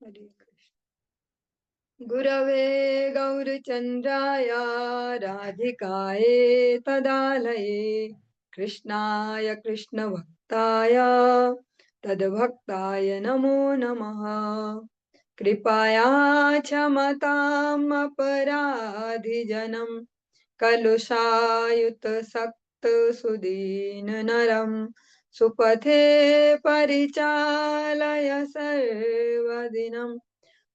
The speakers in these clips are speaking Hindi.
हरे कृष्ण। गुरवे गौरचन्द्राय राधिकाय तदालये कृष्णाय कृष्णभक्ताय तद्भक्ताय नमो नमः। कृपया क्षमताम् अपराधिजनं कलुषायुत सक्त सुदीन नरं सुपथे परिचालय सर्वदिनं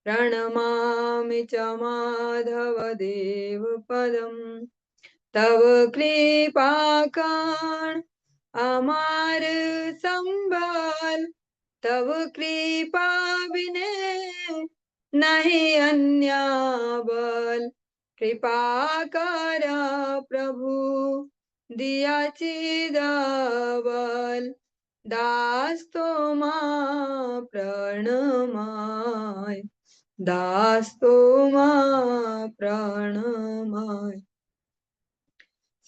प्रणमामि च माधव देव पदम्। तव कृपाकण अमार संबल तव कृपा बिने नहीं अन्य बल। कृपा कर प्रभु दिया चिदबल दास तोमा प्रणमाय दास तोमा प्रणमाय।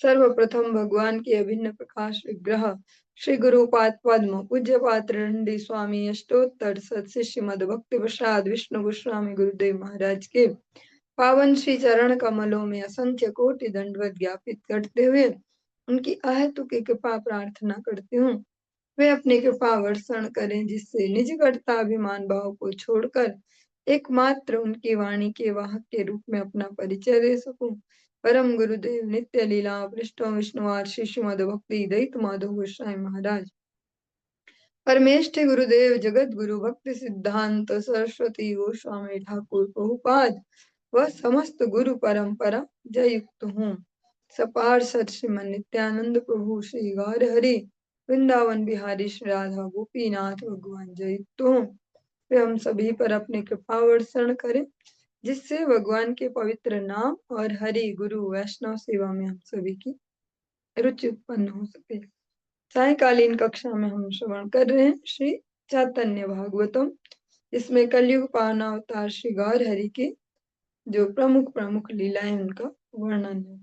सर्वप्रथम भगवान के अभिन्न प्रकाश विग्रह श्री गुरुपाद पद्म पूज्य पात्रंडी स्वामी अष्टोत्तर सत श्रीमद भक्ति प्रसाद विष्णु गोस्वामी गुरुदेव महाराज के पावन श्री चरण कमलों में असंख्य कोटि दंडवत ज्ञापित करते हुए उनकी अहेतुकी कृपा प्रार्थना करती हूँ। वे अपनी कृपा वर्षण करें जिससे निज कर्ताभिमान भाव को छोड़कर एकमात्र उनकी वाणी के वाहक के रूप में अपना परिचय दे सकूं। परम गुरुदेव नित्य लीला पृष्ठों विष्णुवार श्री श्रीमद भक्ति दयित माधव गोस्वामी महाराज परमेष्ठि गुरुदेव जगत गुरु भक्ति सिद्धांत सरस्वती गोस्वामी ठाकुर प्रभुपाद व समस्त गुरु परंपरा जय युक्त हूँ। सपार सत श्रीमन नित्यानंद प्रभु श्री गौर हरि वृंदावन बिहारी श्री राधा गोपीनाथ भगवान जय युक्त हूँ। वे हम सभी पर अपने कृपा वर्षण करें जिससे भगवान के पवित्र नाम और हरि गुरु वैष्णव सेवा में हम सभी की रुचि उत्पन्न हो सके। सायकालीन कक्षा में हम श्रवण कर रहे हैं श्री चैतन्य भागवतम, इसमें कलयुग पावना अवतार श्री गौर हरि की जो प्रमुख प्रमुख लीलाएं उनका वर्णन है।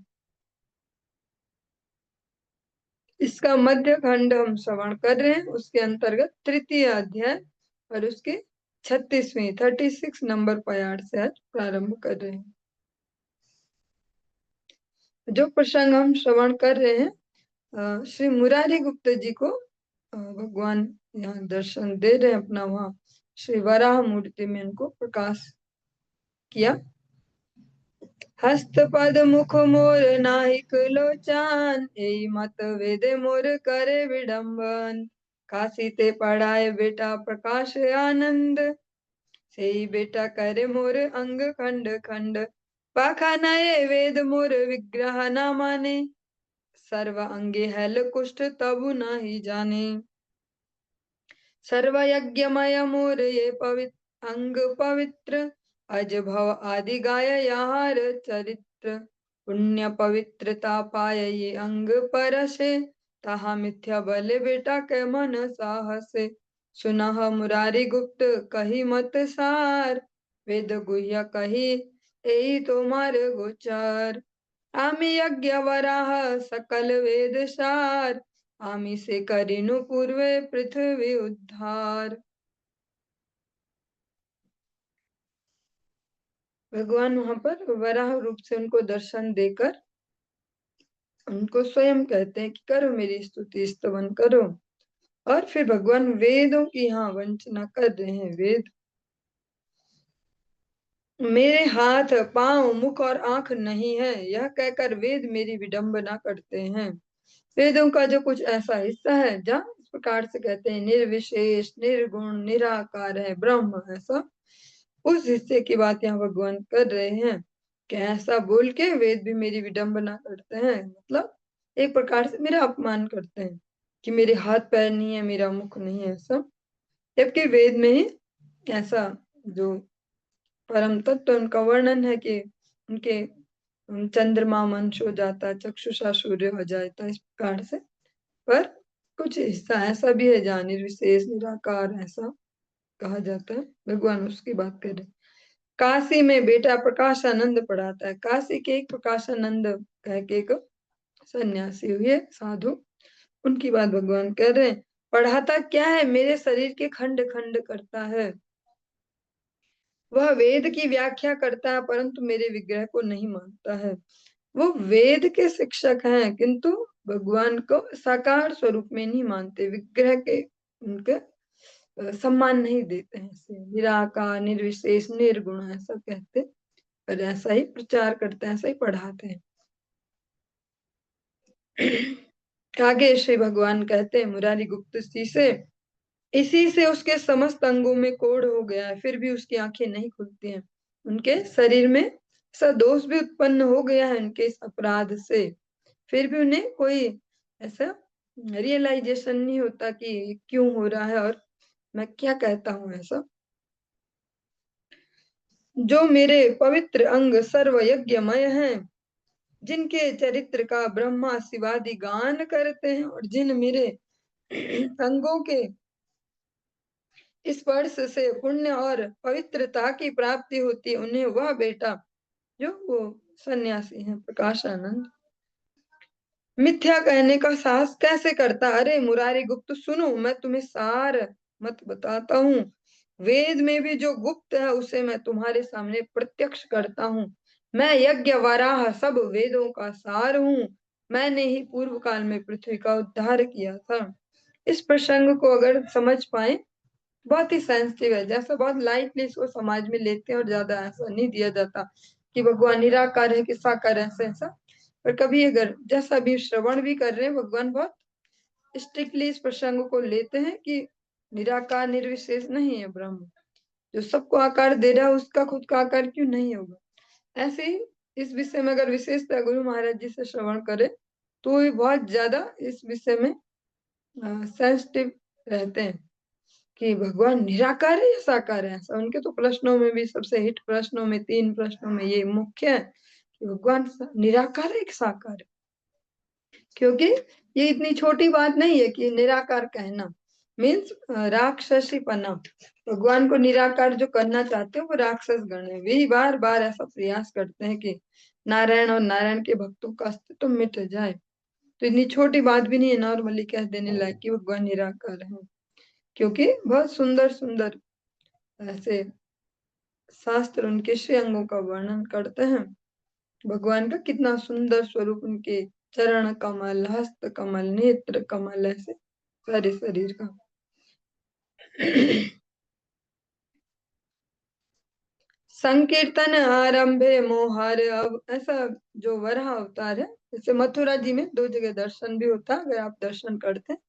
इसका मध्य खंड हम श्रवण कर रहे हैं, उसके अंतर्गत तृतीय अध्याय और उसके 36 नंबर पयार से आज प्रारंभ कर रहे हैं। जो प्रसंग हम श्रवण कर रहे हैं श्री मुरारी गुप्त जी को भगवान यहाँ दर्शन दे रहे हैं, अपना वहाँ श्री वराह मूर्ति में उनको प्रकाश किया। हस्त पद मुख मोर नाहिक लोचान एई मत वेद मोर करे विडम्बन काशी ते पढ़ाए बेटा प्रकाश आनंद सेई बेटा करे मोर अंग खंड खंड पाखा नये वेद मोर विग्रह न माने सर्व अंगे हेल कुष्ठ तबु नहीं जाने सर्व यज्ञमय मोर ये पवित्र अंग पवित्र अज भव आदि गाय यार चरित्र पुण्य पवित्रता पाय ये अंग परसे तहा मिथ्या बल बेटा के मन साहसे सुनह मुरारी गुप्त कही मत सार वेद गुह्य कही एई तोमार गोचर आमी यज्ञ वराह सकल वेद सार आमी से करिनु पूर्वे पृथ्वी उद्धार। भगवान वहां पर वराह रूप से उनको दर्शन देकर उनको स्वयं कहते हैं कि करो मेरी स्तुति स्तवन करो, और फिर भगवान वेदों की यहाँ वंचना कर रहे हैं। वेद मेरे हाथ पांव मुख और आंख नहीं है यह कहकर वेद मेरी विडंबना करते हैं। वेदों का जो कुछ ऐसा हिस्सा है जहाँ इस प्रकार से कहते हैं निर्विशेष निर्गुण निराकार है ब्रह्म, ऐसा उस हिस्से की बात यहाँ भगवान कर रहे हैं कि ऐसा बोल के वेद भी मेरी विडंबना करते हैं, मतलब एक प्रकार से मेरा अपमान करते हैं कि मेरे हाथ पैर नहीं है मेरा मुख नहीं है ऐसा, जबकि वेद में ही ऐसा जो परम तत्व उनका वर्णन है कि उनके चंद्रमा मंश हो जाता, चक्षुषा सूर्य हो जाता, इस प्रकार से। पर कुछ हिस्सा ऐसा भी है जहाँ निर्विशेष निराकार ऐसा कहा जाता है, भगवान उसकी बात कर रहे हैं। काशी में बेटा प्रकाशानंद पढ़ाता है। काशी के एक प्रकाशानंद कह के एक सन्यासी हुए साधु, उनकी बात भगवान कह रहे हैं। पढ़ाता क्या है, मेरे शरीर के खंड खंड करता है। वह वेद की व्याख्या करता है परंतु मेरे विग्रह को नहीं मानता है। वो वेद के शिक्षक हैं किंतु भगवान को साकार स्वरूप में नहीं मानते, विग्रह के उनके सम्मान नहीं देते हैं। ऐसे निराकार, निर्विशेष, निर्गुण ऐसा कहते, और ऐसा ही प्रचार करते हैं, ऐसा ही पढ़ाते हैं। आगे श्री भगवान कहते हैं मुरारी गुप्त जी से, इसी से उसके समस्त अंगों में कोढ़ हो गया है, फिर भी उसकी आंखें नहीं खुलती हैं। उनके शरीर में ऐसा दोष भी उत्पन्न हो गया है उनके इस अपराध से, फिर भी उन्हें कोई ऐसा रियलाइजेशन नहीं होता कि क्यों हो रहा है और मैं क्या कहता हूँ ऐसा। जो मेरे पवित्र अंग सर्व यज्ञमय हैं, जिनके चरित्र का ब्रह्मा शिवादि गान करते हैं, और जिन मेरे अंगों के स्पर्श से पुण्य और पवित्रता की प्राप्ति होती है, उन्हें वह बेटा जो वो सन्यासी है प्रकाशानंद मिथ्या कहने का साहस कैसे करता। अरे मुरारी गुप्त सुनो, मैं तुम्हें सार मत बताता हूँ। वेद में भी जो गुप्त है उसे मैं तुम्हारे सामने प्रत्यक्ष करता हूँ। मैं यज्ञ वराह सब वेदों का सार हूँ। मैंने ही पूर्व काल में पृथ्वी का उद्धार किया था। इस प्रसंग को अगर समझ पाए, बहुत ही सेंसिटिव है, जैसा बहुत लाइटली इसको समाज में लेते हैं और ज्यादा ऐसा नहीं दिया जाता कि भगवान निराकार है कि साकार है, ऐसा। पर कभी अगर जैसा भी श्रवण भी कर रहे हैं, भगवान बहुत स्ट्रिक्टली इस प्रसंग को लेते हैं कि निराकार निर्विशेष नहीं है ब्रह्म, जो सबको आकार दे रहा है उसका खुद का आकार क्यों नहीं होगा। ऐसे ही इस विषय में अगर विशेषता गुरु महाराज जी से श्रवण करे तो ये बहुत ज्यादा इस विषय में सेंसिटिव रहते हैं कि भगवान निराकार है या साकार है। ऐसा उनके तो प्रश्नों में भी सबसे हिट प्रश्नों में, 3 प्रश्नों में ये मुख्य है कि भगवान निराकार है कि साकार है। क्योंकि ये इतनी छोटी बात नहीं है कि निराकार कहना मीन्स राक्षसीपना। भगवान को निराकार जो करना चाहते हैं वो राक्षस गण है, वे बार बार ऐसा प्रयास करते हैं कि नारायण और नारायण के भक्तों का अस्तित्व मिट जाए। तो इतनी छोटी बात भी नहीं है नॉर्मली कह देने लायक कि भगवान निराकार है, क्योंकि बहुत सुंदर सुंदर ऐसे शास्त्र उनके श्री अंगों का वर्णन करते हैं। भगवान का कितना सुंदर स्वरूप, उनके चरण कमल, हस्त कमल, नेत्र कमल, ऐसे सारे शरीर का। संकीर्तन आरंभे मोहर, अब ऐसा जो वराह अवतार है, जैसे मथुरा जी में 2 जगह दर्शन भी होता है, अगर आप दर्शन करते हैं,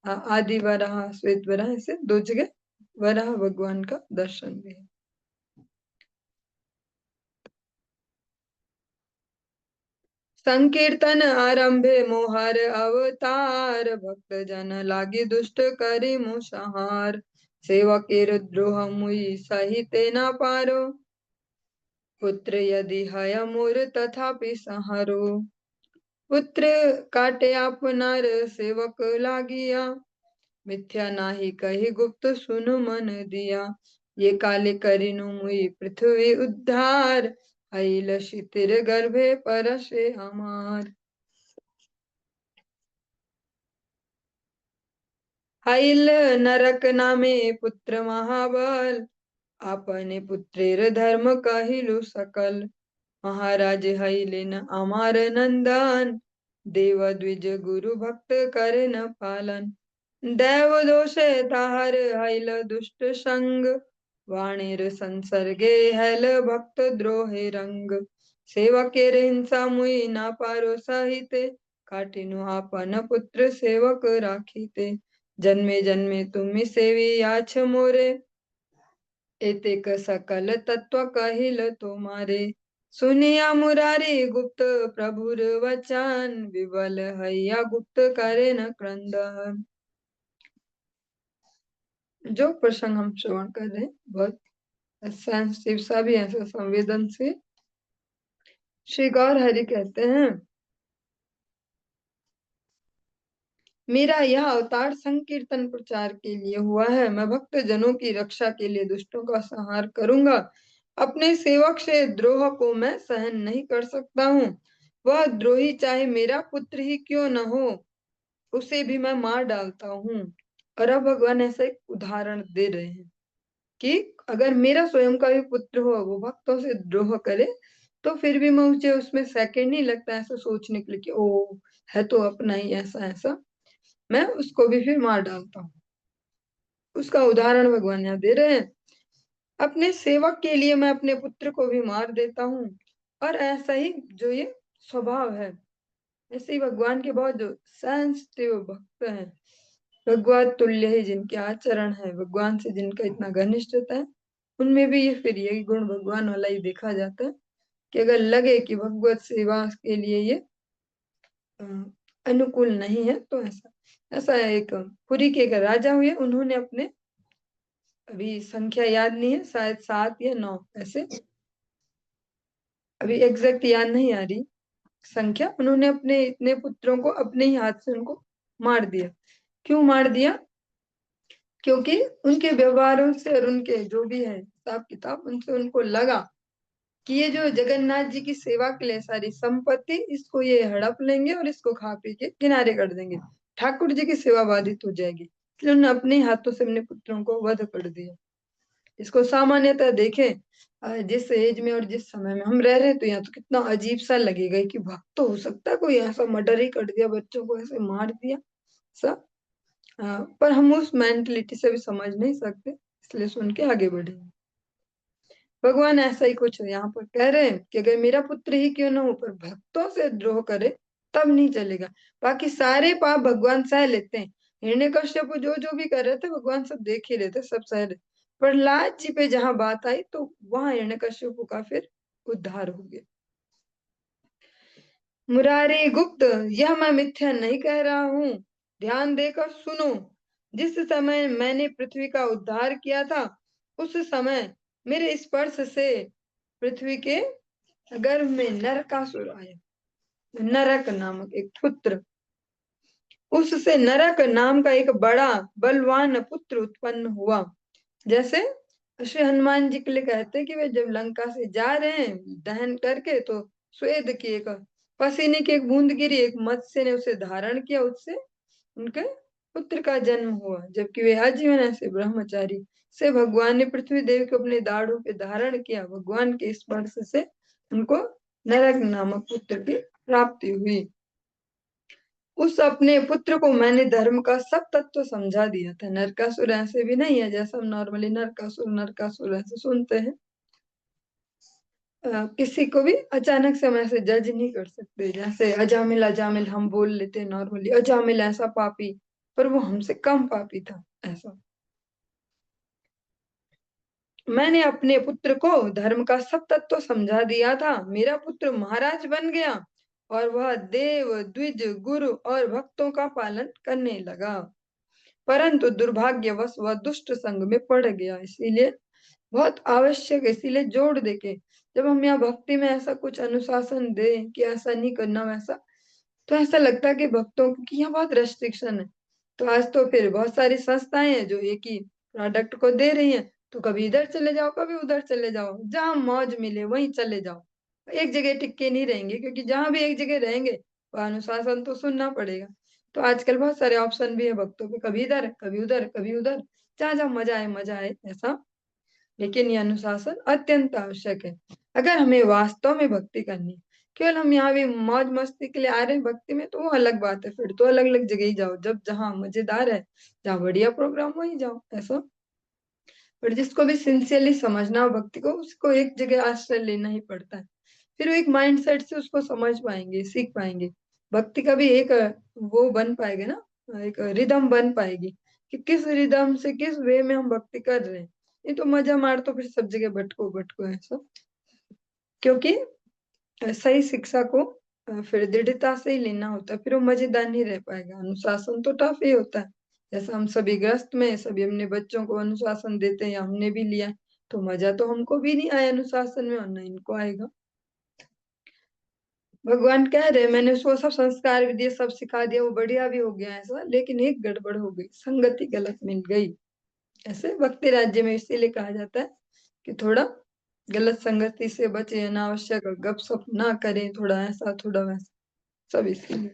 आदि वराह, श्वेत वराह, ऐसे 2 जगह वराह भगवान का दर्शन भी है। संकीर्तन आरंभे मोहर अवतार, भक्त जन लागी दुष्ट करी मुसहार। सेवकेर द्रोह मुई सहिते न पारो, पुत्र यदि हय मोर तथापि संहरो। पुत्र काटे आपनार सेवक लागिया, मिथ्या नाही कही गुप्त सुनु मन दिया। ये काले करिनु मुई पृथ्वी उद्धार, हईल शितिर गर्भे परसे हमार। हईल नरक नामे पुत्र महाबल, आपने पुत्रेर धर्म कहिलु सकल। महाराज हईले न अमार नंदन, देव द्विज गुरु भक्त करे न पालन। दैव दोषे ताहर हईल दुष्ट संग, वाणीर संसर्गे हैल भक्त द्रोहे रंग। सेवकेर हिंसा मुई ना पारो सहिते, काटिनु आपन पुत्र सेवक राखीते। जन्मे जन्मे तुम्ही सेवी याछ मोरे, एतेक सकल तत्व कहिल तुम्हारे। सुनिया मुरारी गुप्त प्रभुर वचन, विबल हैया गुप्त करे न क्रंदन। जो प्रसंग हम श्रवण कर रहे हैं बहुत सेंसिटिव सा भी ऐसा संवेदनशील। श्री गौर हरि कहते हैं, मेरा यह अवतार संकीर्तन प्रचार के लिए हुआ है। मैं भक्त जनों की रक्षा के लिए दुष्टों का संहार करूंगा। अपने सेवक से द्रोह को मैं सहन नहीं कर सकता हूँ। वह द्रोही चाहे मेरा पुत्र ही क्यों न हो, उसे भी मैं मार डालता हूँ। और अब भगवान ऐसा एक उदाहरण दे रहे हैं कि अगर मेरा स्वयं का भी पुत्र हो, वो भक्तों से द्रोह करे, तो फिर भी मुझे उसमें सेकंड नहीं लगता ऐसा सोचने के लिए कि ओ है तो अपना ही, ऐसा ऐसा मैं उसको भी फिर मार डालता हूँ। उसका उदाहरण भगवान यहाँ दे रहे हैं, अपने सेवक के लिए मैं अपने पुत्र को भी मार देता हूँ। और ऐसा ही जो ये स्वभाव है, ऐसे ही भगवान के बहुत जो सेंसिटिव भक्त हैं, भगवत तुल्य ही जिनके आचरण है, भगवान से जिनका इतना घनिष्ठता है, उनमें भी ये फिर यही गुण भगवान वाला ही देखा जाता है कि अगर लगे कि भगवत सेवा के लिए ये अ, अनुकूल नहीं है तो ऐसा ऐसा एक पुरी के एक राजा हुए, उन्होंने अपने, अभी संख्या याद नहीं है, शायद 7 या 9 ऐसे, अभी एग्जैक्ट याद नहीं आ रही संख्या, उन्होंने अपने इतने पुत्रों को अपने ही हाथ से उनको मार दिया। क्यों मार दिया? क्योंकि उनके व्यवहारों से और उनके जो भी है हिसाब किताब, उनसे उनको लगा कि ये जो जगन्नाथ जी की सेवा के लिए सारी संपत्ति, इसको ये हड़प लेंगे और इसको खा पी के किनारे कर देंगे, ठाकुर जी की सेवा बाधित हो जाएगी, इसलिए उन्होंने अपने हाथों से अपने पुत्रों को वध कर दिया। इसको सामान्यतः देखें, जिस एज में और जिस समय में हम रह रहे हैं, तो यहाँ तो कितना अजीब सा लगेगा कि भक्त तो हो सकता है कोई ऐसा मर्डर ही कर दिया, बच्चों को ऐसे मार दिया सब। पर हम उस मेंटलिटी से भी समझ नहीं सकते, इसलिए सुन के आगे बढ़े। भगवान ऐसा ही कुछ यहाँ पर कह रहे हैं कि अगर मेरा पुत्र ही क्यों ना हो, पर भक्तों से द्रोह करे तब नहीं चलेगा। बाकी सारे पाप भगवान सह लेते हैं, हिरण्यकश्यप जो भी कर रहे थे भगवान सब देख ही रहे थे, सब सह रहे। प्रहलाद जी पे जहां बात आई तो वहां हिरण्यकश्यप का फिर उद्धार हो गया। मुरारी गुप्त, यह मैं मिथ्या नहीं कह रहा हूँ, ध्यान देकर सुनो। जिस समय मैंने पृथ्वी का उद्धार किया था, उस समय मेरे स्पर्श से पृथ्वी के गर्भ में नरकासुर आया। नरक नामक एक पुत्र, उससे नरक नाम का एक बड़ा बलवान पुत्र उत्पन्न हुआ। जैसे श्री हनुमान जी के लिए कहते हैं कि वे जब लंका से जा रहे हैं दहन करके, तो स्वेद की एक पसीने की एक बूंद गिरी, एक मत्स्य ने उसे धारण किया, उससे उनके पुत्र का जन्म हुआ। जबकि वे आजीवन ऐसे ब्रह्मचारी से भगवान ने पृथ्वी देवी को अपने दाढ़ों पे धारण किया, भगवान के स्पर्श से उनको नरक नामक पुत्र की प्राप्ति हुई। उस अपने पुत्र को मैंने धर्म का सब तत्व समझा दिया था। नरकासुर ऐसे भी नहीं है जैसा हम नॉर्मली नरकासुर नरकासुर ऐसे सुनते हैं। किसी को भी अचानक से हम ऐसे जज नहीं कर सकते, जैसे अजामिल अजामिल हम बोल लेते हैं नॉर्मली, अजामिल ऐसा पापी, पर वो हमसे कम पापी था ऐसा। मैंने अपने पुत्र को धर्म का सब तत्व समझा दिया था, मेरा पुत्र महाराज बन गया और वह देव द्विज गुरु और भक्तों का पालन करने लगा। परंतु दुर्भाग्यवश वह दुष्ट संग में पड़ गया, इसीलिए बहुत आवश्यक है, इसीलिए जोड़ देके जब हम यहाँ भक्ति में ऐसा कुछ अनुशासन दे कि ऐसा नहीं करना वैसा, तो ऐसा लगता है कि भक्तों की यहाँ बहुत रेस्ट्रिक्शन है। तो आज तो फिर बहुत सारी संस्थाएं हैं जो एक ही प्रोडक्ट को दे रही हैं, तो कभी इधर चले जाओ कभी उधर चले जाओ, जहां मौज मिले वहीं चले जाओ, एक जगह टिक नहीं रहेंगे, क्योंकि जहां भी एक जगह रहेंगे वह अनुशासन तो सुनना पड़ेगा। तो आजकल बहुत सारे ऑप्शन भी है भक्तों के, कभी इधर कभी उधर कभी उधर, जहां जहां मजा आए ऐसा। लेकिन ये अनुशासन अत्यंत आवश्यक है अगर हमें वास्तव में भक्ति करनी है। केवल हम यहाँ भी मौज मस्ती के लिए आ रहे हैं भक्ति में, तो वो अलग बात है, फिर तो अलग अलग जगह ही जाओ, जब जहाँ मजेदार है, जहाँ बढ़िया प्रोग्राम वहीं जाओ ऐसा। पर जिसको भी सिंसियरली समझना हो भक्ति को, उसको एक जगह आश्रय लेना ही पड़ता है, फिर वो एक माइंडसेट से उसको समझ पाएंगे, सीख पाएंगे। भक्ति का भी एक वो बन पाएगा ना, एक रिदम बन पाएगी कि किस रिदम से किस वे में हम भक्ति कर रहे हैं। ये तो मजा मार तो फिर सब जगह भटको भटको ऐसा, क्योंकि सही शिक्षा को फिर दृढ़ता से ही लेना होता है, फिर वो मजेदार नहीं रह पाएगा। अनुशासन तो टफ ही होता है, जैसा हम सभी ग्रस्त में सभी अपने बच्चों को अनुशासन देते हैं, या हमने भी लिया, तो मजा तो हमको भी नहीं आया अनुशासन में और न इनको आएगा। भगवान कह रहे मैंने उसको सब संस्कार भी दिए, सब सिखा दिया, वो बढ़िया भी हो गया ऐसा, लेकिन एक गड़बड़ हो गई, संगति गलत मिल गई। ऐसे भक्ति राज्य में इसीलिए कहा जाता है कि थोड़ा गलत संगति से बचे, अनावश्यक गपशप ना करें, थोड़ा ऐसा थोड़ा वैसा, सब इसलिए।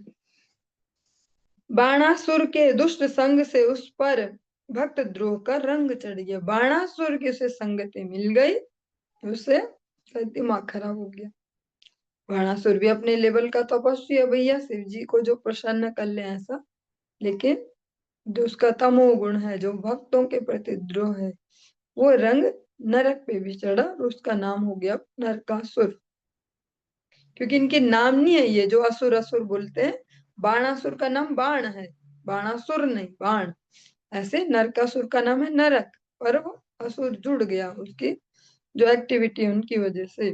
बाणासुर के दुष्ट संग से उस पर भक्त द्रोह का रंग चढ़ गया, बाणासुर की उसे संगति मिल गई, उसे दिमाग खराब हो गया। बाणासुर भी अपने लेवल का तपस्वी है भैया, शिव जी को जो प्रसन्न कर ले ऐसा, लेकिन जो उसका तमोगुण है, जो भक्तों के प्रति द्रोह है, वो रंग नरक पे भी चढ़ा और उसका नाम हो गया नरकासुर। क्योंकि इनके नाम नहीं है ये जो असुर असुर बोलते हैं, बाणासुर का नाम बाण है, बाणासुर नहीं बाण। ऐसे नरकासुर का नाम है नरक, पर वो असुर जुड़ गया उसकी जो एक्टिविटी है उनकी वजह से।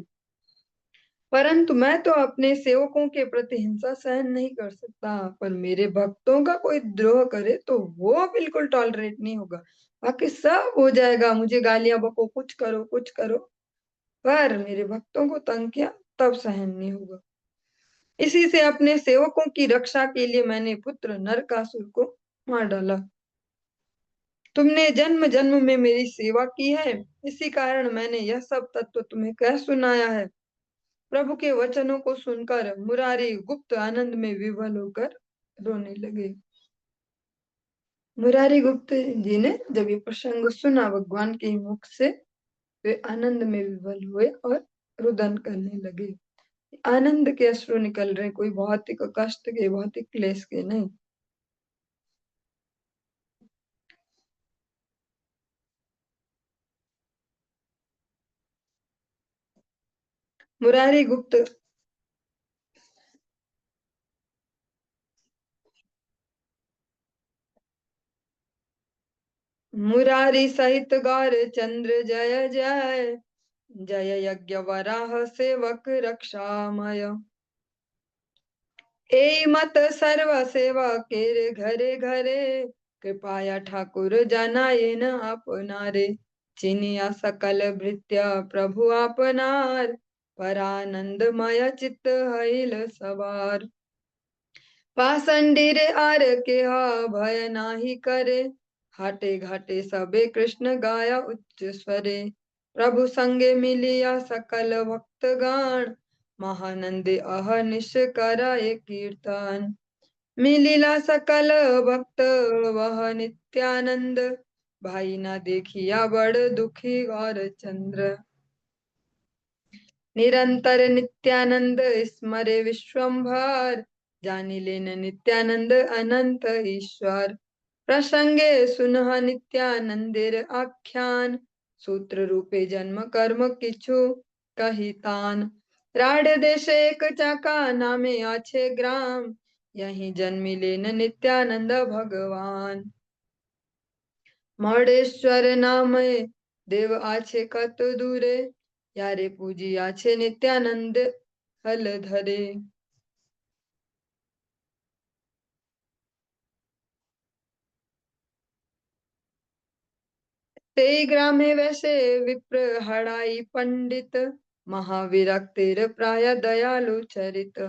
परंतु मैं तो अपने सेवकों के प्रति हिंसा सहन नहीं कर सकता, पर मेरे भक्तों का कोई द्रोह करे तो वो बिल्कुल टॉलरेट नहीं होगा। बाकी सब हो जाएगा, मुझे गालियां बको, कुछ करो कुछ करो, पर मेरे भक्तों को तंग किया तब सहन नहीं होगा। इसी से अपने सेवकों की रक्षा के लिए मैंने पुत्र नरकासुर को मार डाला। तुमने जन्म जन्म में मेरी सेवा की है, इसी कारण मैंने यह सब तत्व तुम्हें कह सुनाया है। प्रभु के वचनों को सुनकर मुरारी गुप्त आनंद में विवल होकर रोने लगे। मुरारी गुप्त जी ने जब ये प्रसंग सुना भगवान के मुख से, वे आनंद में विवल हुए और रुदन करने लगे। आनंद के अश्रु निकल रहे, कोई भौतिक कष्ट के, भौतिक क्लेश के नहीं। मुरारी गुप्त मुरारी सहित गौर चंद्र जय जय, जय यज्ञ वराह सेवक रक्षामय। ए मत सर्व सेवा केरे घरे घरे, कृपाया ठाकुर जनाए न अपनारे। चिनिया सकल भृत्य प्रभु आपनार, परानंदमय चित्त हईल सवार। पाषंडीर आर के हा भय नाही करे, हाटे घाटे सबे कृष्ण गाया उच्च स्वरे। प्रभु संगे मिलिया सकल भक्तगण, महानंदे अहर्निश कराए कीर्तन। मिलिला सकल भक्त वह नित्यानंद, भाई ना देखिया बड़ दुखी और चंद्र। निरंतर नित्यानंद स्मरे विश्वम्भर, जानी लेन नित्यानंद अनंत ईश्वर। प्रसंगे सुनह नित्यानंदेर आख्यान, सूत्र रूपे जन्म कर्म किछु कही तान। राढ़ देश एक चाका नामे आछे ग्राम, यही जन्मी लेन नित्यानंद भगवान। मौडेश्वर नामे देव आछे कत दूरे, यारे पूजी आछे नित्यानंद हल धरे। तेई ग्रामे वैसे विप्र हड़ाई पंडित, महाविरक्तिर प्राय दयालु चरित।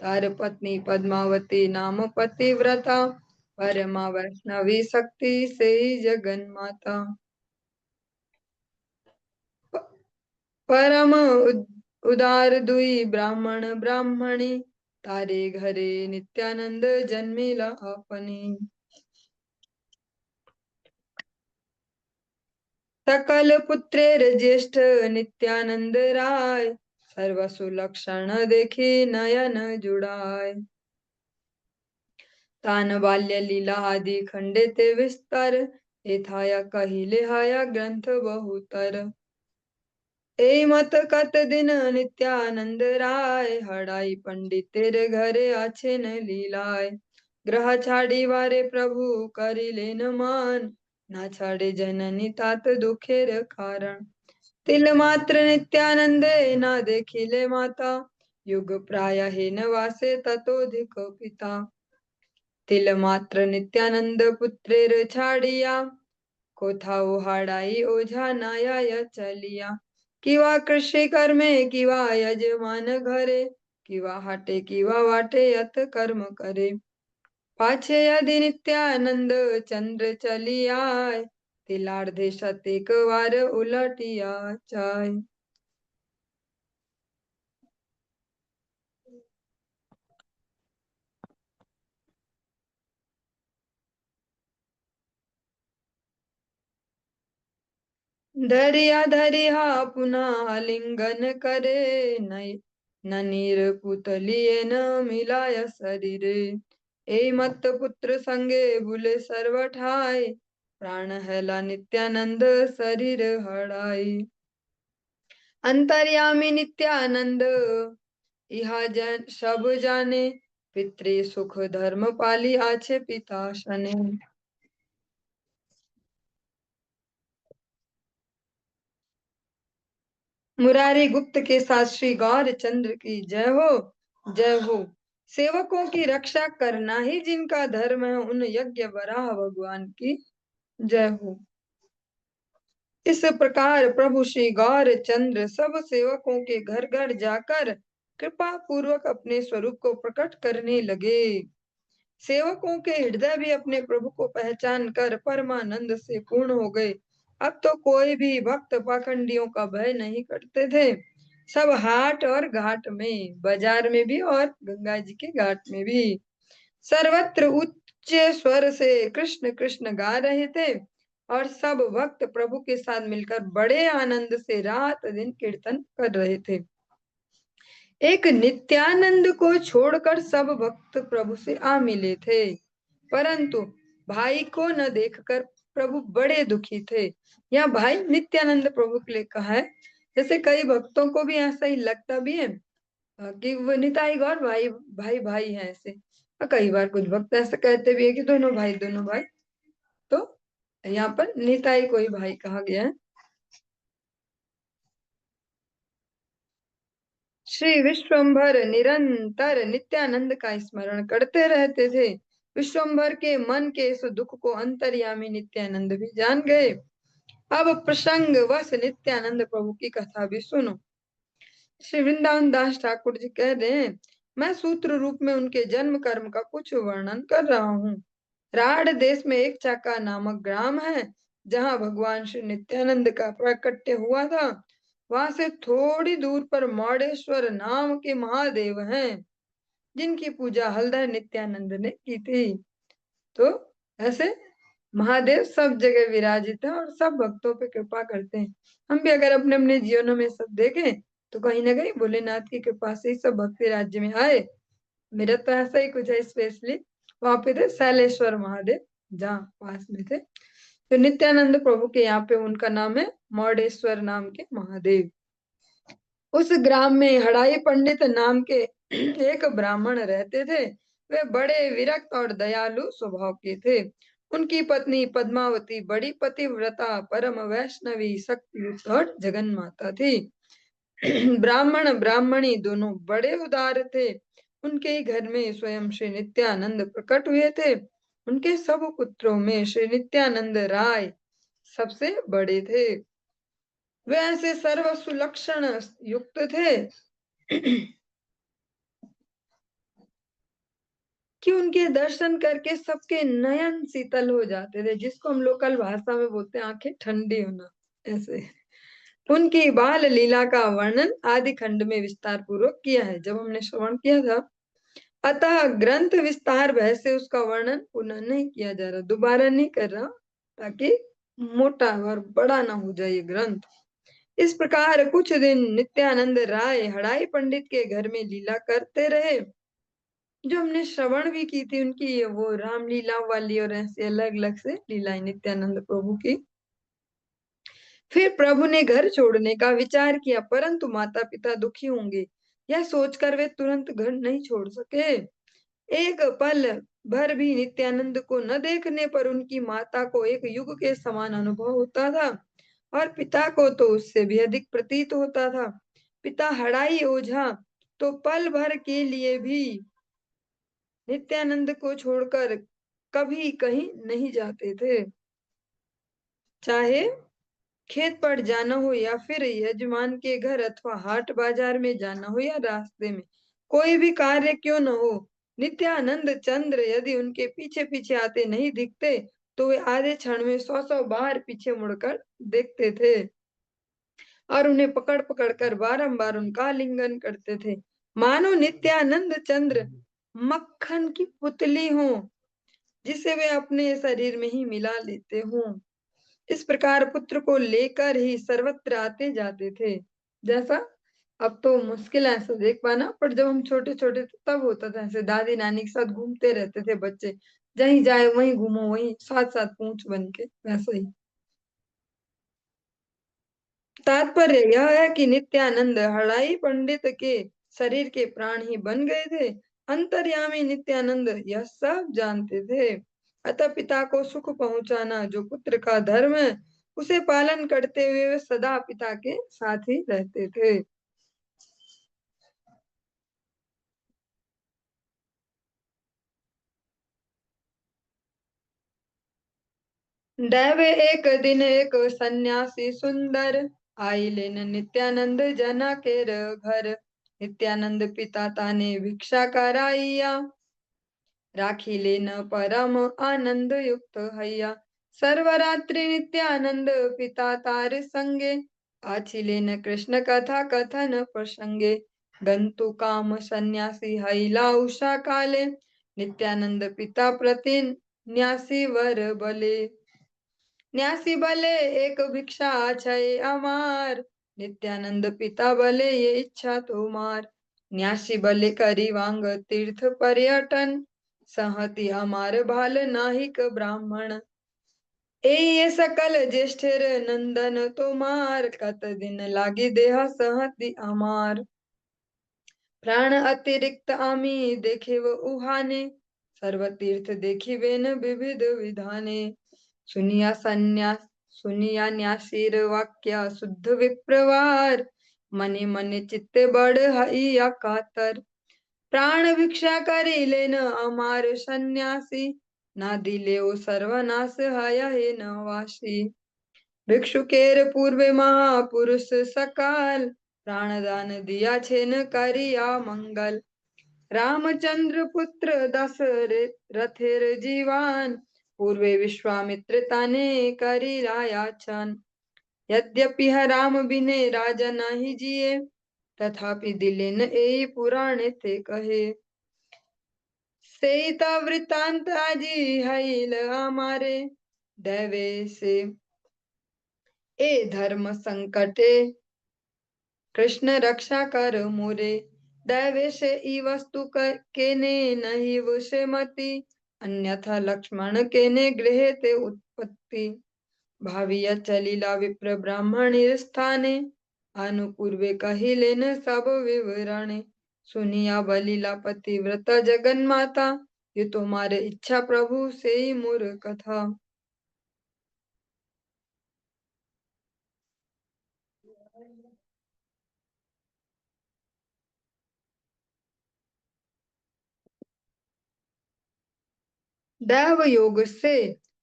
तार पत्नी पद्मावती नाम पतिव्रता, परमा वैष्णवी शक्ति से जगन माता। परम उदार दुई ब्राह्मण ब्राह्मणी, तारे घरे नित्यानंद जन्मिला अपनी। सकल पुत्रेर ज्येष्ठ नित्यानंद राय, सर्व सुलक्षण देखी नयन जुड़ाय। तान बाल्य लीला आदि खंडित विस्तार, एथाया कहिले हाया ग्रंथ बहुतर। ए मत कत दिन नित्यानंद राय, हड़ाई पंडितेर घरे आछे न लीलाय। ग्रह छाड़ी वारे प्रभु करी लेन मान, ना छाड़े जननी तात दुखेर कारण। तिल मात्र नित्यानंदे ना देखिले माता, युग प्राय हे न वासे ततोधिक पिता। तिल मात्र नित्यानंद पुत्रेर छाड़िया, कोथा उहाड़ाई ओझा नाया चलिया। किवा कृषि कर्मे किवा यजमान घरे, किवा हाटे किवा वाटे यत कर्म करे। पाछे यदि नित्यानंद चंद्र चली आय, तिलार्धे शतेक वार उलटिया जाय। धरिया धरिहा पुनः आलिंगन करे, न नीर पुतलिए न मिलाय शरीरे। ए मत पुत्र संगे बुले सर्व ठाई, प्राण हैला नित्यानंद शरीर हड़ाई। अंतर्यामी नित्यानंद इहा जन सब जाने, पितृ सुख धर्म पाली आछे पिता सने। मुरारी गुप्त के साथ श्री गौर चंद्र की जय हो, जय हो। सेवकों की रक्षा करना ही जिनका धर्म है, उन यज्ञ वराह भगवान की जय हो। इस प्रकार प्रभु श्री गौर चंद्र सब सेवकों के घर घर जाकर कृपा पूर्वक अपने स्वरूप को प्रकट करने लगे। सेवकों के हृदय भी अपने प्रभु को पहचान कर परमानंद से पूर्ण हो गए। अब तो कोई भी भक्त पाखंडियों का भय नहीं करते थे। सब हाट और घाट में, बाजार में भी और गंगा जी के घाट में भी सर्वत्र उच्च स्वर से कृष्ण कृष्ण गा रहे थे, और सब भक्त प्रभु के साथ मिलकर बड़े आनंद से रात दिन कीर्तन कर रहे थे। एक नित्यानंद को छोड़कर सब भक्त प्रभु से आ मिले थे, परंतु भाई को न देखकर प्रभु बड़े दुखी थे। यहाँ भाई नित्यानंद प्रभु के लिए कहा है। जैसे कई भक्तों को भी ऐसा ही लगता भी है कि वो निताई गौर भाई भाई भाई है ऐसे, और कई बार कुछ भक्त ऐसा कहते भी है कि दोनों भाई दोनों भाई। तो यहाँ पर निताई को ही भाई कहा गया है। श्री विश्वम्भर निरंतर नित्यानंद का स्मरण करते रहते थे। विश्वम्भर के मन के इस दुख को अंतर्यामी नित्यानंद भी जान गए। अब प्रसंग वश नित्यानंद प्रभु की कथा भी सुनो। श्री वृंदावन दास ठाकुर जी कह रहे हैं, मैं सूत्र रूप में उनके जन्म कर्म का कुछ वर्णन कर रहा हूँ। राढ़ देश में एक चाका नामक ग्राम है, जहाँ भगवान श्री नित्यानंद का प्राकट्य हुआ था। वहां से थोड़ी दूर पर मौडेश्वर नाम के महादेव हैं, जिनकी पूजा हलधर नित्यानंद ने की थी। तो ऐसे महादेव सब जगह विराजित है और सब भक्तों पे कृपा करते हैं। हम भी अगर अपने अपने जीवनों में सब देखें तो कहीं ना कहीं भोलेनाथ की कृपा से ही सब भक्ति राज्य में आए। मेरा तो ऐसा ही कुछ है, स्पेशली वहां पे थे शैलेश्वर महादेव, जहाँ पास में थे। तो नित्यानंद प्रभु के यहाँ पे उनका नाम है मौडेश्वर नाम के महादेव। उस ग्राम में हड़ाई पंडित नाम के एक ब्राह्मण रहते थे। वे बड़े विरक्त और दयालु स्वभाव के थे। उनकी पत्नी पद्मावती बड़ी पतिव्रता, परम वैष्णवी, शक्तियुक्त और जगन माता थी। ब्राह्मण ब्राह्मणी दोनों बड़े उदार थे। उनके ही घर में स्वयं श्री नित्यानंद प्रकट हुए थे। उनके सब पुत्रों में श्री नित्यानंद राय सबसे बड़े थे। वे ऐसे सर्व सुलक्षण युक्त थे कि उनके दर्शन करके सबके नयन शीतल हो जाते थे, जिसको हम लोकल भाषा में बोलते हैं आंखें ठंडी होना। ऐसे उनकी बाल लीला का वर्णन आदि खंड में विस्तार पूर्वक किया है, जब हमने श्रवण किया था। अतः ग्रंथ विस्तार भय से उसका वर्णन पुनः नहीं किया जा रहा, दोबारा नहीं कर रहा, ताकि मोटा और बड़ा ना हो जाए ये ग्रंथ। इस प्रकार कुछ दिन नित्यानंद राय हड़ाई पंडित के घर में लीला करते रहे। जो हमने श्रवण भी की थी उनकी, वो रामलीला वाली और ऐसे अलग अलग से लीलाएं नित्यानंद प्रभु की। फिर प्रभु ने घर छोड़ने का विचार किया, परंतु माता पिता दुखी होंगे, यह सोचकर वे तुरंत घर नहीं छोड़ सके। एक पल भर भी नित्यानंद को न देखने पर उनकी माता को एक युग के समान अनुभव होता था, और पिता को तो उससे भी अधिक प्रतीत होता था। पिता हड़ाई ओझा तो पल भर के लिए भी नित्यानंद को छोड़कर कभी कहीं नहीं जाते थे। चाहे खेत पर जाना हो या फिर यजमान के घर अथवा हाट बाजार में जाना हो या रास्ते में कोई भी कार्य क्यों न हो, नित्यानंद चंद्र यदि उनके पीछे पीछे आते नहीं दिखते तो वे आधे क्षण में 100 बार पीछे मुड़कर देखते थे और उन्हें पकड़ पकड़ कर बारंबार उनका आलिंगन करते थे, मानो नित्यानंद चंद्र मक्खन की पुतली हो जिसे वे अपने शरीर में ही मिला लेते हों। इस प्रकार पुत्र को लेकर ही सर्वत्र आते जाते थे। जैसा अब तो मुश्किल है ऐसा देख पाना, पर जब हम छोटे छोटे थे तब होता था ऐसे, दादी नानी के साथ घूमते रहते थे बच्चे, जहीं जाए वहीं घूमो, वहीं साथ साथ पूंछ बन के, वैसा ही। तात्पर्य यह है कि नित्यानंद हड़ाई पंडित के शरीर के प्राण ही बन गए थे। अंतर्यामी नित्यानंद यह सब जानते थे। अतः पिता को सुख पहुंचाना जो पुत्र का धर्म है, उसे पालन करते हुए वे सदा पिता के साथ ही रहते थे। दैव एक दिन एक सन्यासी सुंदर, आई लेन नित्यानंद जना केर घर। नित्यानंद पिता ताने भिक्षा कराइया, राखी लेन परम आनंद युक्त हैया। सर्वरात्रि नित्यानंद पिता तार संगे, आछि लेन कृष्ण कथा कथन प्रसंगे। गंतु काम सन्यासी हैला उषा काले, नित्यानंद पिता प्रति न्यासी वर बले। न्यासी बले एक भिक्षा छय अमार, नित्यानंद पिता बले ये इच्छा तुम्हार। न्यासी बले करी वांग तीर्थ पर्यटन, सहति अमार भाल नाहिक ब्राह्मण। ए सकल ज्येष्ठेर नंदन तोमार, कत दिन लागी देह सहति अमार। प्राण अतिरिक्त आमी देखे व उहाने, सर्व तीर्थ देखी बेन विविध विधाने। सुनिया संन्यास सुनिया न्यासीर वाक्य शुद्ध विप्रवार, मने मने चित्ते बड़ हईया कातर। प्राण भिक्षा करी लेन अमार सन्यासी, ना दिले ओ सर्वनाश हया हे नवासी। भिक्षु केर पूर्वे महापुरुष सकाल, प्राणदान दिया छेन करिया मंगल। रामचंद्र पुत्र दशरथेर जीवान, पूर्वे विश्वामित्र ताने करी रायाचन। यद्यपि ह राम बिने राजा नाही जिए, तथापि दिलेन एई पुराणे ते कहे। सेता वृतांत आजी हईल हमारे, दैवे से ए धर्म संकटे, कृष्ण रक्षा कर मोरे। दैवे से ई वस्तु केने नहीं वशे मति, अन्यथा लक्ष्मण केने गृहे ते उत्पत्ति। भाविया चलीला विप्र ब्राह्मण स्थाने, अनुपूर्वे कहिलेन सब विवरणे। सुनिया बलिला पतिव्रत जगन माता, ये तुम्हारे इच्छा प्रभु से ही मोर कथा। दैव योग से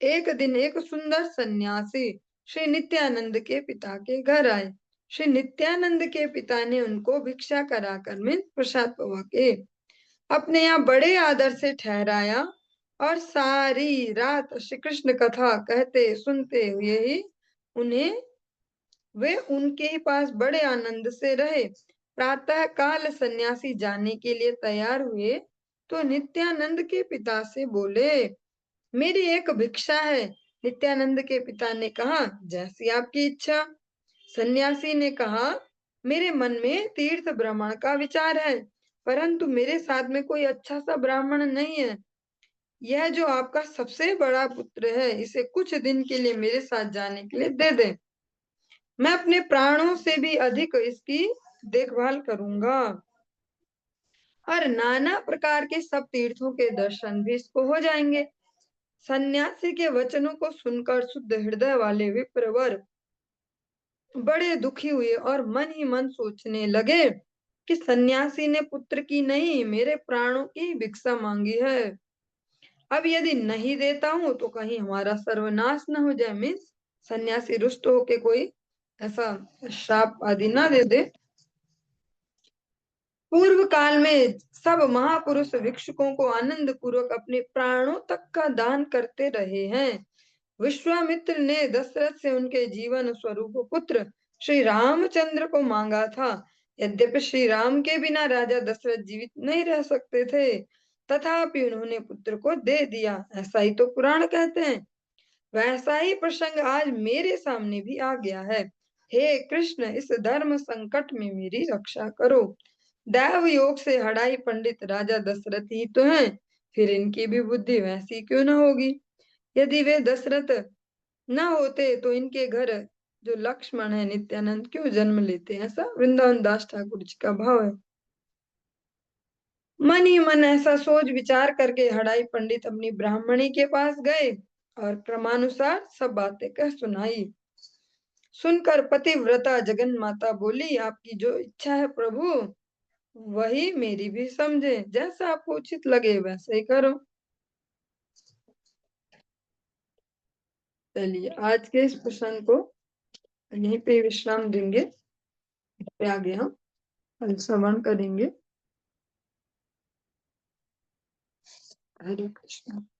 एक दिन एक सुंदर सन्यासी श्री नित्यानंद के पिता के घर आए। श्री नित्यानंद के पिता ने उनको भिक्षा कराकर में प्रसाद पवा के अपने यहाँ बड़े आदर से ठहराया, और सारी रात श्री कृष्ण कथा कहते सुनते हुए ही उन्हें वे उनके ही पास बड़े आनंद से रहे। प्रातः काल सन्यासी जाने के लिए तैयार हुए तो नित्यानंद के पिता से बोले, मेरी एक भिक्षा है। नित्यानंद के पिता ने कहा, जैसी आपकी इच्छा। सन्यासी ने कहा, मेरे मन में तीर्थ भ्रमण का विचार है, परंतु मेरे साथ में कोई अच्छा सा ब्राह्मण नहीं है। यह जो आपका सबसे बड़ा पुत्र है, इसे कुछ दिन के लिए मेरे साथ जाने के लिए दे दे। मैं अपने प्राणों से भी अधिक इसकी देखभाल करूंगा, और नाना प्रकार के सब तीर्थों के दर्शन भी इसको हो जाएंगे। सन्यासी के वचनों को सुनकर शुद्ध हृदय वाले विप्रवर बड़े दुखी हुए और मन ही मन सोचने लगे कि सन्यासी ने पुत्र की नहीं, मेरे प्राणों की भिक्षा मांगी है। अब यदि नहीं देता हूं तो कहीं हमारा सर्वनाश न हो जाए। मीन्स सन्यासी रुष्ट होके कोई ऐसा श्राप आदि ना दे दे। पूर्व काल में सब महापुरुष भिक्षुकों को आनंद पूर्वक अपने प्राणों तक का दान करते रहे हैं। विश्वामित्र ने दशरथ से उनके जीवन स्वरूप पुत्र श्री रामचंद्र को मांगा था। यद्यपि श्री राम के बिना राजा दशरथ जीवित नहीं रह सकते थे, तथापि उन्होंने पुत्र को दे दिया, ऐसा ही तो पुराण कहते हैं। वैसा ही प्रसंग आज मेरे सामने भी आ गया है। हे कृष्ण, इस धर्म संकट में मेरी रक्षा करो। दैव योग से हड़ाई पंडित राजा दशरथ ही तो हैं, फिर इनकी भी बुद्धि वैसी क्यों न होगी। यदि वे दशरथ न होते तो इनके घर जो लक्ष्मण है नित्यानंद क्यों जन्म लेते हैं। ऐसा वृंदावन दास ठाकुर जी का भाव है। मन ही मन ऐसा सोच विचार करके हड़ाई पंडित अपनी ब्राह्मणी के पास गए और क्रमानुसार सब बातें कह सुनाई। सुनकर पतिव्रता जगन माता बोली, आपकी जो इच्छा है प्रभु, वही मेरी भी समझे। जैसा आपको उचित लगे वैसे ही करो। चलिए, आज के इस प्रसंग को यहीं पे विश्राम देंगे। इस पे आगे हम कल श्रवण करेंगे। हरे कृष्ण।